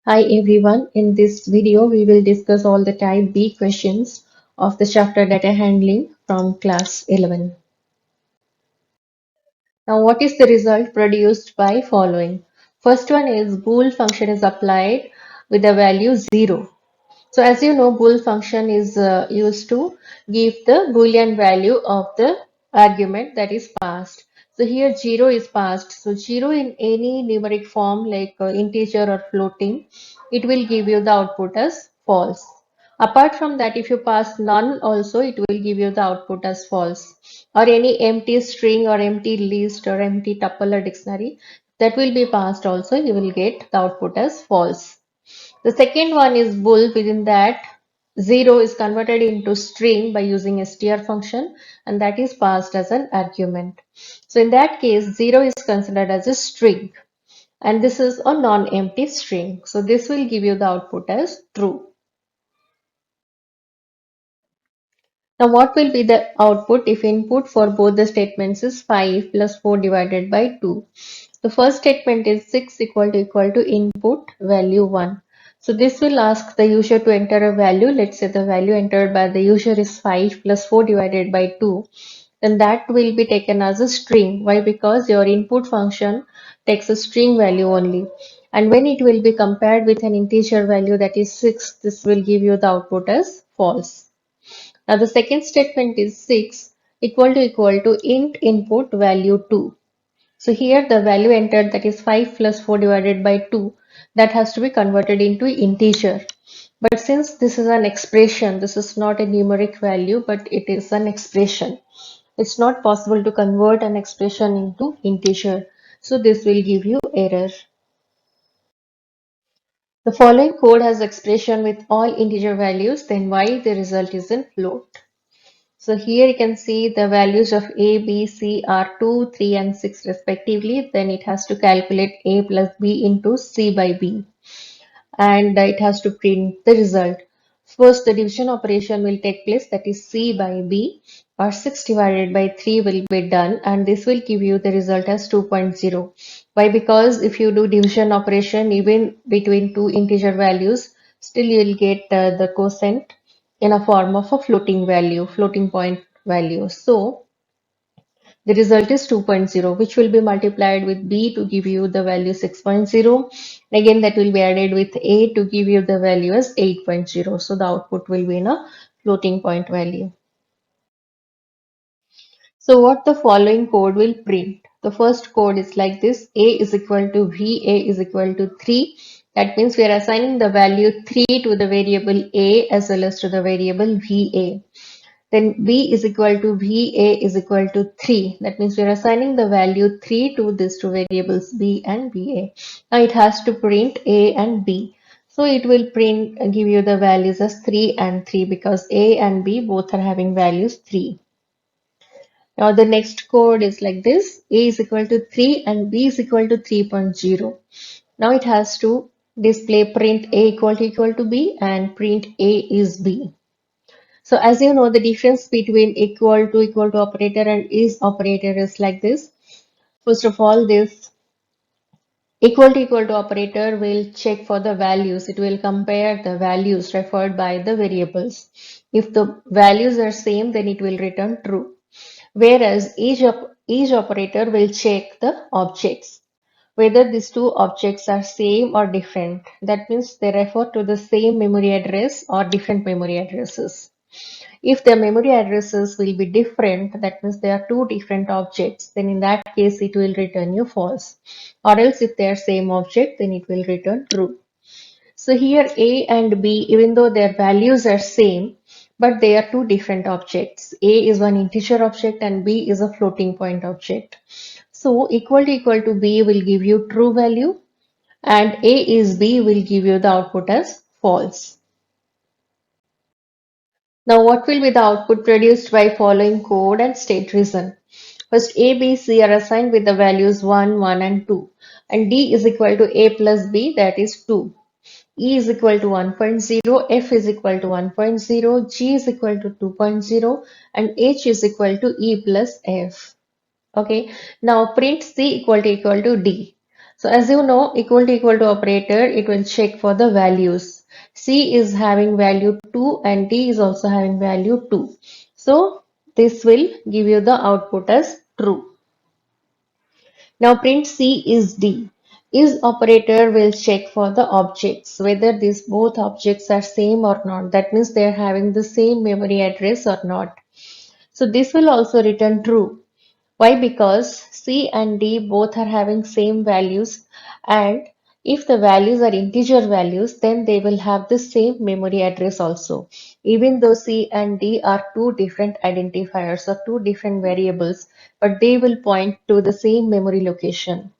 Hi everyone, in this video we will discuss all the type B questions of the chapter data handling from class 11. Now what is the result produced by following? First one is bool function is applied with the value 0. So as you know, bool function is used to give the boolean value of the argument that is passed. So here 0 is passed. So 0 in any numeric form like integer or floating, it will give you the output as false. Apart from that, if you pass none also, it will give you the output as false. Or any empty string or empty list or empty tuple or dictionary, that will be passed also, you will get the output as false. The second one is bool. Within that, 0 is converted into string by using str function, and that is passed as an argument. So in that case, 0 is considered as a string, and this is a non-empty string. So this will give you the output as true. Now what will be the output if input for both the statements is 5 plus 4 divided by 2? The first statement is 6 equal to input value 1. So this will ask the user to enter a value. Let's say the value entered by the user is 5 plus 4 divided by 2. Then that will be taken as a string. Why? Because your input function takes a string value only. And when it will be compared with an integer value that is 6, this will give you the output as false. Now the second statement is 6 equal to int input value 2. So here the value entered, that is 5 plus 4 divided by 2, that has to be converted into integer. But since this is an expression, this is not a numeric value, but it is an expression. It's not possible to convert an expression into integer. So this will give you error. The following code has expression with all integer values, then why the result is in float. So here you can see the values of A, B, C are 2, 3 and 6 respectively. Then it has to calculate A plus B into C by B. And it has to print the result. First, the division operation will take place, that is C by B, or 6 divided by 3 will be done, and this will give you the result as 2.0. Why? Because if you do division operation even between two integer values, still you will get the quotient in a form of a floating value, floating point value. So the result is 2.0, which will be multiplied with B to give you the value 6.0. Again, that will be added with A to give you the value as 8.0. So the output will be in a floating point value. So what the following code will print? The first code is like this: A is equal to V, A is equal to 3. That means we are assigning the value 3 to the variable A as well as to the variable VA. Then B is equal to VA is equal to 3. That means we are assigning the value 3 to these two variables B and VA. Now it has to print A and B. So it will print give you the values as 3 and 3 because A and B both are having values 3. Now the next code is like this: A is equal to 3 and B is equal to 3.0. Now it has to display print A equal to B and print A is B. So as you know, the difference between equal to operator and is operator is like this. First of all, this equal to operator will check for the values. It will compare the values referred by the variables. If the values are same, then it will return true. Whereas each operator will check the objects, whether these two objects are same or different. That means they refer to the same memory address or different memory addresses. If the memory addresses will be different, that means there are two different objects, then in that case it will return you false. Or else if they are same object, then it will return true. So here A and B, even though their values are same, but they are two different objects. A is one integer object and B is a floating point object. So equal to B will give you true value and A is B will give you the output as false. Now what will be the output produced by following code and state reason? First, A, B, C are assigned with the values 1, 1 and 2. And D is equal to A plus B, that is 2. E is equal to 1.0, F is equal to 1.0, G is equal to 2.0 and H is equal to E plus F. Okay, now print C equal to D. So as you know, equal to operator, it will check for the values. C is having value 2 and D is also having value 2. So this will give you the output as true. Now print C is D. Is operator will check for the objects, whether these both objects are same or not. That means they are having the same memory address or not. So this will also return true. Why? Because C and D both are having same values, and if the values are integer values, then they will have the same memory address also. Even though C and D are two different identifiers or two different variables, but they will point to the same memory location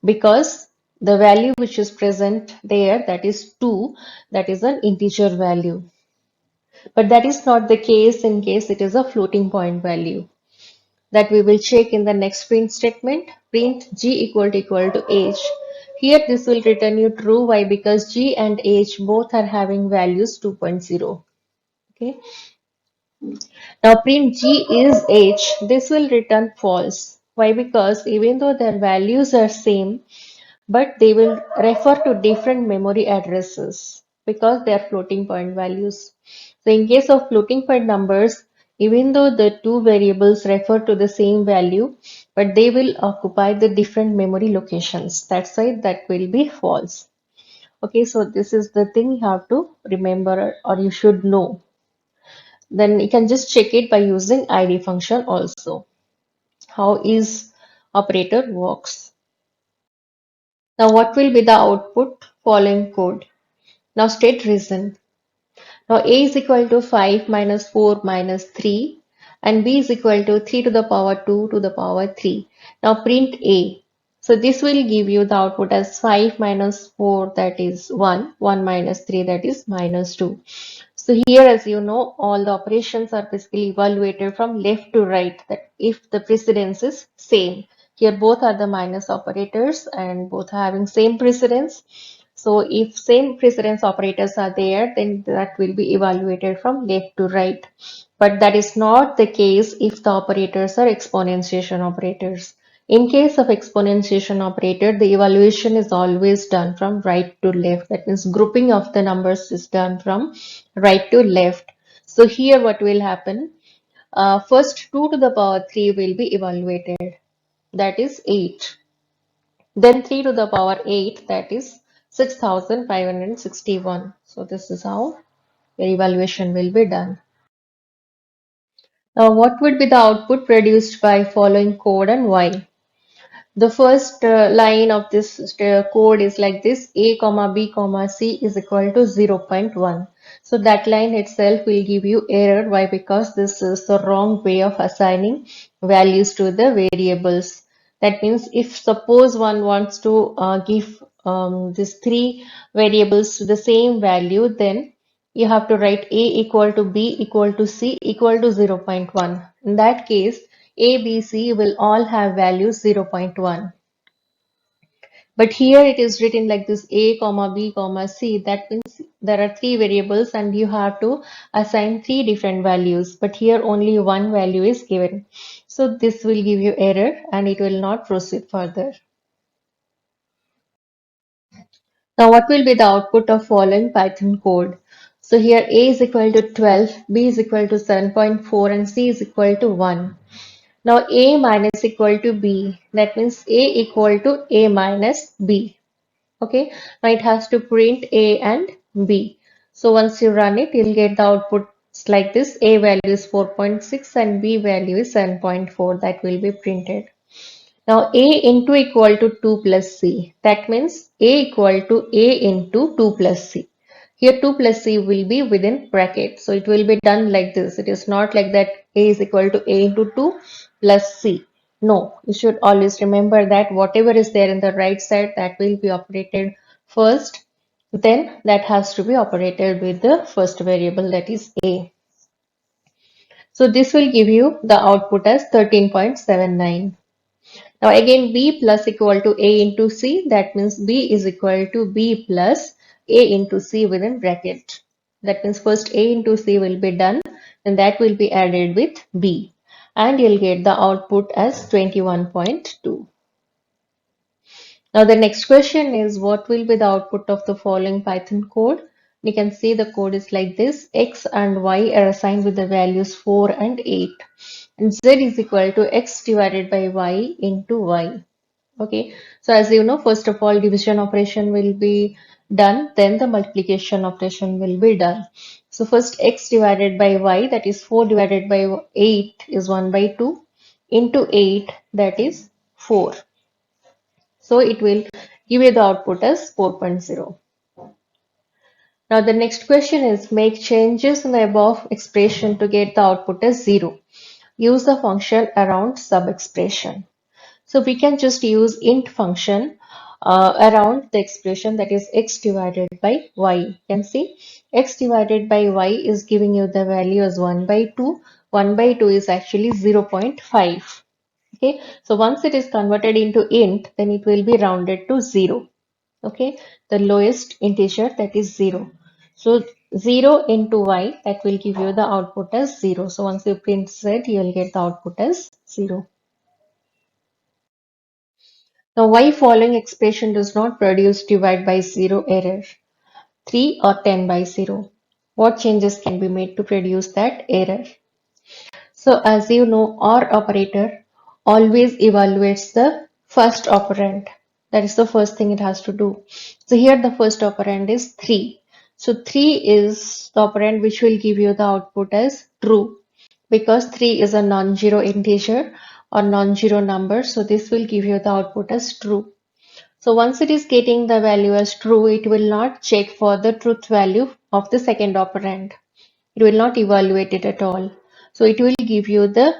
because the value which is present there, that is 2, that is an integer value. But that is not the case in case it is a floating point value that we will check in the next print statement. Print G equal to age. Here this will return you true. Why? Because G and age both are having values 2.0. Okay. Now print G is age. This will return false. Why? Because even though their values are same, but they will refer to different memory addresses because they are floating point values. So in case of floating point numbers, even though the two variables refer to the same value, but they will occupy the different memory locations. That's why that will be false. Okay, so this is the thing you have to remember or you should know. Then you can just check it by using ID function also. How is operator works. Now what will be the output following code? Now state reason. Now a is equal to 5 minus 4 minus 3 and b is equal to 3 to the power 2 to the power 3. Now print a. So this will give you the output as 5 minus 4, that is 1, 1 minus 3, that is minus 2. So here, as you know, all the operations are basically evaluated from left to right, that if the precedence is same. Here both are the minus operators and both are having same precedence. So if same precedence operators are there, then that will be evaluated from left to right. But that is not the case if the operators are exponentiation operators. In case of exponentiation operator, the evaluation is always done from right to left. That means grouping of the numbers is done from right to left. So here what will happen? First 2 to the power 3 will be evaluated. That is 8. Then 3 to the power 8, that is 6561. So this is how your evaluation will be done. Now what would be the output produced by following code and why? The first line of this code is like this: a comma b comma c is equal to 0.1. So that line itself will give you error. Why? Because this is the wrong way of assigning values to the variables. That means if suppose one wants to give these three variables to the same value, then you have to write a equal to b equal to c equal to 0.1. In that case, a, B, C will all have values 0.1. But here it is written like this: A, comma B, comma C. That means there are three variables and you have to assign three different values. But here only one value is given. So this will give you error and it will not proceed further. Now what will be the output of following Python code? So here A is equal to 12, B is equal to 7.4 and C is equal to 1. Now A minus equal to B. That means A equal to A minus B. Okay. Now it has to print A and B. So once you run it, you'll get the output like this. A value is 4.6 and B value is 7.4. That will be printed. Now A into equal to 2 plus C. That means A equal to A into 2 plus C. Here 2 plus C will be within bracket. So it will be done like this. It is not like that A is equal to A into 2 plus C. No, you should always remember that whatever is there in the right side, that will be operated first. Then that has to be operated with the first variable, that is A. So this will give you the output as 13.79. Now again B plus equal to A into C, that means B is equal to B plus A into C within bracket. That means first A into C will be done and that will be added with B and you'll get the output as 21.2. Now the next question is, what will be the output of the following Python code? You can see the code is like this. X and Y are assigned with the values 4 and 8. And Z is equal to X divided by Y into Y. Okay, so as you know, first of all, division operation will be done, then the multiplication operation will be done. So first X divided by Y, that is 4 divided by 8 is 1 by 2 into 8, that is 4. So it will give you the output as 4.0. Now the next question is, make changes in the above expression to get the output as 0. Use the function around sub-expression. So we can just use int function around the expression, that is x divided by y. You can see x divided by y is giving you the value as 1 by 2. 1 by 2 is actually 0.5. Okay, so once it is converted into int, then it will be rounded to 0. Okay, the lowest integer, that is 0. So 0 into y, that will give you the output as 0. So once you print z, you will get the output as 0. Now y following expression does not produce divide by 0 error, 3 or 10 by 0. What changes can be made to produce that error? So as you know, OR operator always evaluates the first operand. That is the first thing it has to do. So here the first operand is 3. So 3 is the operand which will give you the output as true, because 3 is a non-zero integer or non-zero number. So this will give you the output as true. So once it is getting the value as true, it will not check for the truth value of the second operand. It will not evaluate it at all. So it will give you the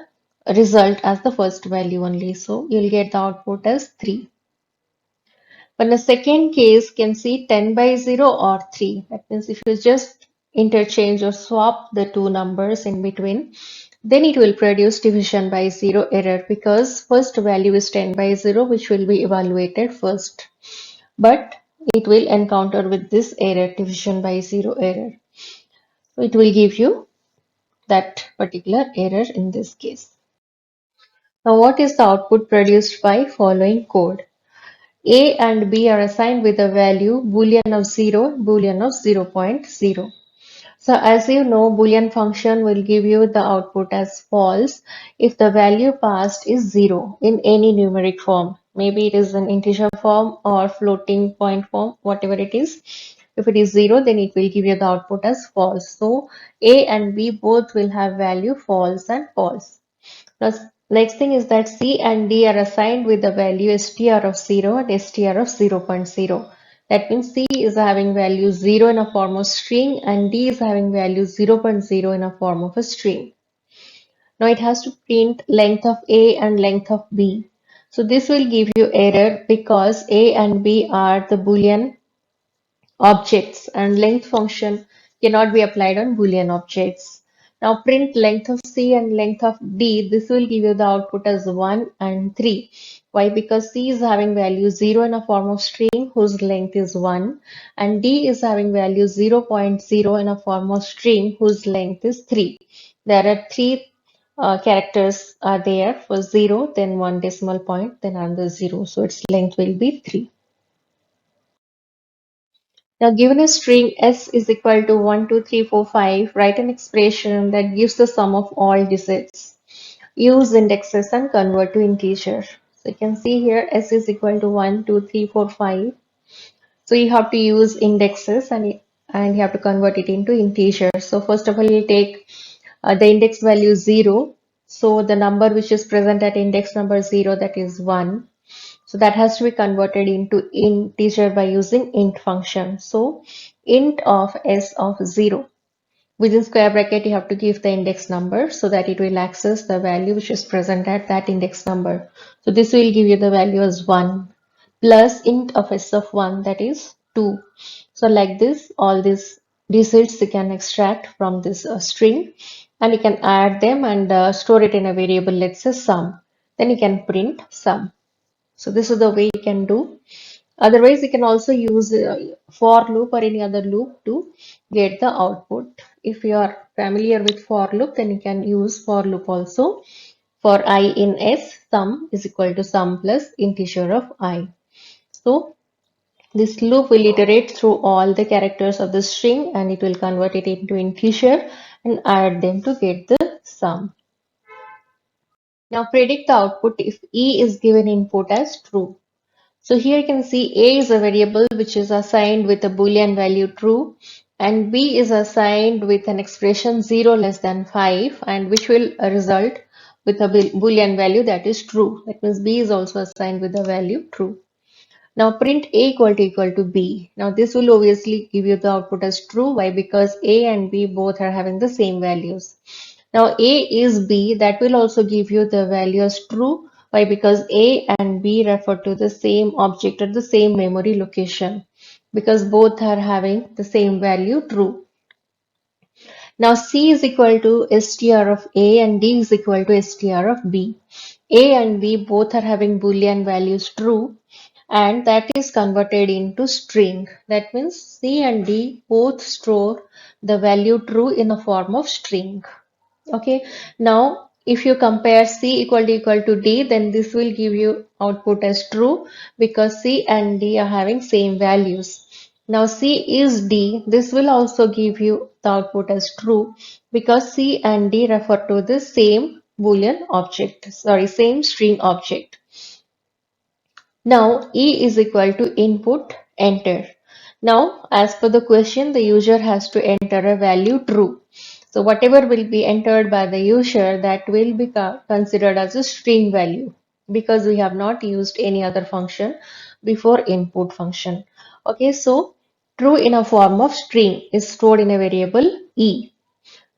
result as the first value only. So you'll get the output as 3. But the second case can see 10 by 0 or 3. That means if you just interchange or swap the two numbers in between, then it will produce division by 0 error, because first value is 10 by 0, which will be evaluated first. But it will encounter with this error, division by 0 error. So it will give you that particular error in this case. Now what is the output produced by following code? A and B are assigned with a value boolean of 0, boolean of 0.0. So as you know, boolean function will give you the output as false if the value passed is 0 in any numeric form. Maybe it is an integer form or floating point form, whatever it is. If it is 0, then it will give you the output as false. So A and B both will have value false and false. Now, next thing is that C and D are assigned with the value str of 0 and str of 0.0. That means C is having value 0 in a form of string and D is having value 0.0 in a form of a string. Now it has to print length of A and length of B. So this will give you error because A and B are the Boolean objects and length function cannot be applied on Boolean objects. Now print length of C and length of D. This will give you the output as 1 and 3. Why? Because C is having value 0 in a form of string whose length is 1, and D is having value 0.0 in a form of string whose length is 3. There are three characters are there for 0, then one decimal point, then another 0. So its length will be 3. Now, given a string s is equal to 1, 2, 3, 4, 5, write an expression that gives the sum of all digits. Use indexes and convert to integer. So you can see here s is equal to 1, 2, 3, 4, 5. So you have to use indexes and you have to convert it into integer. So first of all, you take the index value 0. So the number which is present at index number 0, that is 1. So that has to be converted into integer by using int function. So int of s of 0. Within square bracket, you have to give the index number so that it will access the value which is present at that index number. So this will give you the value as 1 plus int of s of 1, that is 2. So like this, all these digits you can extract from this string and you can add them and store it in a variable, let's say sum. Then you can print sum. So this is the way you can do. Otherwise, you can also use for loop or any other loop to get the output. If you are familiar with for loop, then you can use for loop also. For I in S, sum is equal to sum plus integer of I. So this loop will iterate through all the characters of the string and it will convert it into integer and add them to get the sum. Now predict the output if E is given input as true. So here you can see A is a variable which is assigned with a Boolean value true and B is assigned with an expression 0 less than 5 and which will result with a Boolean value that is true. That means B is also assigned with the value true. Now print A equal to B. Now this will obviously give you the output as true. Why? Because A and B both are having the same values. Now A is B, that will also give you the value as true. Why? Because A and B refer to the same object at the same memory location. Because both are having the same value true. Now C is equal to str of A and D is equal to str of B. A and B both are having Boolean values true and that is converted into string. That means C and D both store the value true in the form of string. Okay, now if you compare C equal to D, then this will give you output as true because C and D are having same values. Now C is D, this will also give you the output as true because C and D refer to the same Boolean object, sorry, same string object. Now E is equal to input enter. Now as per the question, the user has to enter a value true. So whatever will be entered by the user, that will be considered as a string value because we have not used any other function before input function. Okay, so true in a form of string is stored in a variable E.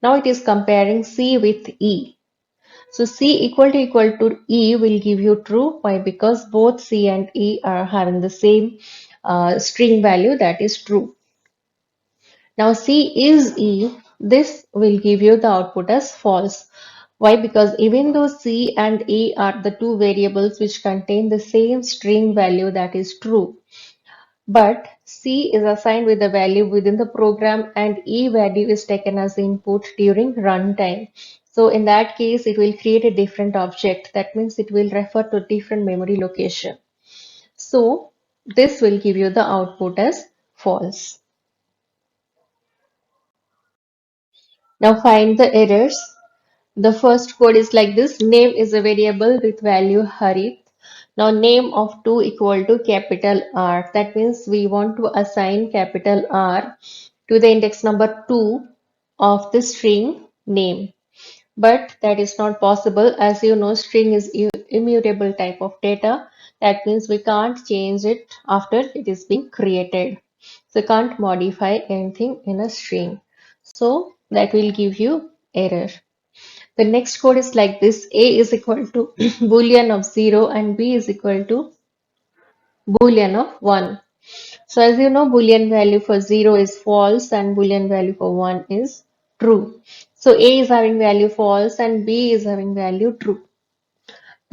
Now it is comparing C with E. So C equal to E will give you true. Why? Because both C and E are having the same string value, that is true. Now C is E, this will give you the output as false. Why? Because even though C and E are the two variables which contain the same string value, that is true, but C is assigned with the value within the program and E value is taken as input during runtime. So in that case, it will create a different object. That means it will refer to different memory location. So this will give you the output as false. Now find the errors. The first code is like this. Name is a variable with value Harith. Now name of 2 equal to capital R. That means we want to assign capital R to the index number 2 of the string name. But that is not possible. As you know, string is immutable type of data. That means we can't change it after it is being created. So can't modify anything in a string. So that will give you error. The next code is like this. A is equal to boolean of 0 and B is equal to boolean of 1. So as you know, boolean value for 0 is false and boolean value for 1 is true. So A is having value false and B is having value true.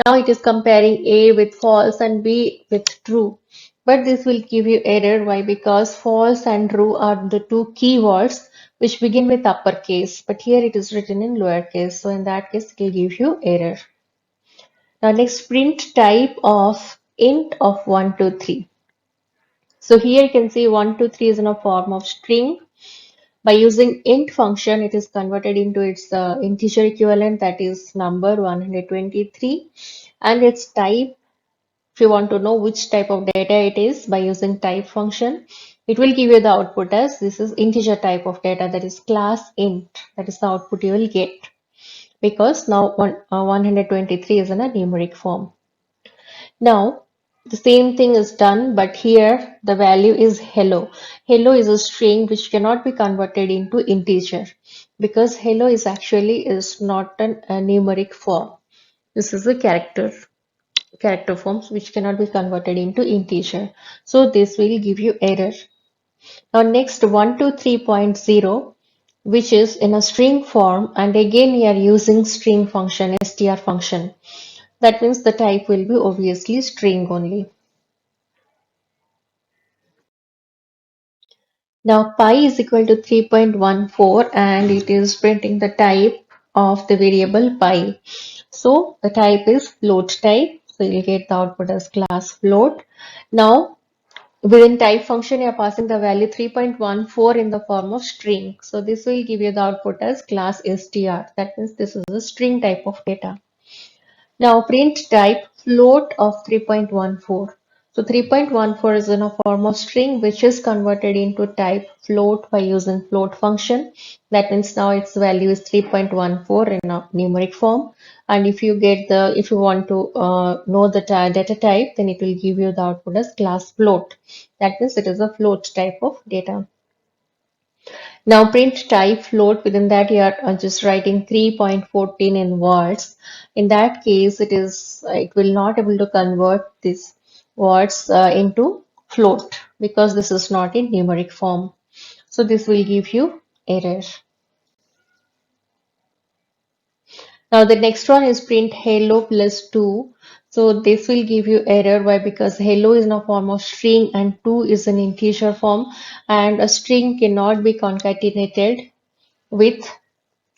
Now it is comparing A with false and B with true. But this will give you error. Why? Because false and true are the two keywords which begin with uppercase. But here it is written in lowercase. So in that case, it will give you error. Now next, print type of int of 1, 2, 3. So here you can see 1, 2, 3 is in a form of string. By using int function, it is converted into its integer equivalent, that is number 123, and its type. If you want to know which type of data it is, by using type function, it will give you the output as this is integer type of data, that is class int. That is the output you will get because now 123 is in a numeric form. Now the same thing is done, but here the value is hello. Hello is a string which cannot be converted into integer because hello is actually is not a numeric form. This is a character forms which cannot be converted into integer. So this will give you error. Now next 123.0, which is in a string form, and again we are using string function, str function. That means the type will be obviously string only. Now pi is equal to 3.14 and it is printing the type of the variable pi. So the type is float type. So you'll get the output as class float. Now within type function, you are passing the value 3.14 in the form of string. So this will give you the output as class str. That means this is a string type of data. Now print type float of 3.14. So 3.14 is in a form of string which is converted into type float by using float function. That means now its value is 3.14 in a numeric form. And if you want to know the data type, then it will give you the output as class float. That means it is a float type of data. Now print type float, within that you are just writing 3.14 in words. In that case, it will not able to convert these words into float because this is not in numeric form. So this will give you error. Now the next one is print hello plus 2. So this will give you error. Why? Because hello is in a form of string and 2 is an integer form, and a string cannot be concatenated with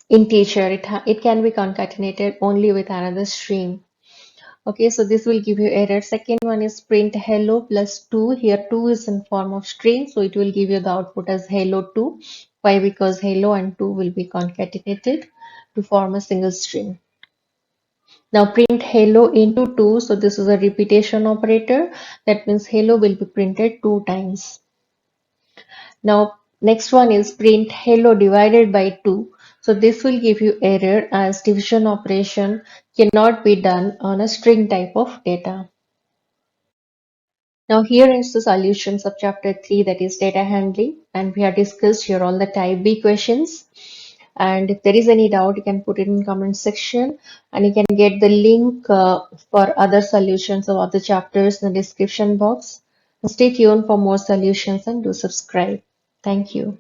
integer. It can be concatenated only with another string. Okay, so this will give you error. Second one is print hello plus 2. Here 2 is in form of string, so it will give you the output as hello 2. Why? Because hello and 2 will be concatenated to form a single string. Now print hello into 2. So this is a repetition operator. That means hello will be printed 2 times. Now next one is print hello divided by 2. So this will give you error as division operation cannot be done on a string type of data. Now here is the solutions of chapter 3, that is data handling, and we have discussed here all the type B questions. And if there is any doubt, you can put it in comment section, and you can get the link for other solutions of other chapters in the description box. Stay tuned for more solutions and do subscribe. Thank you.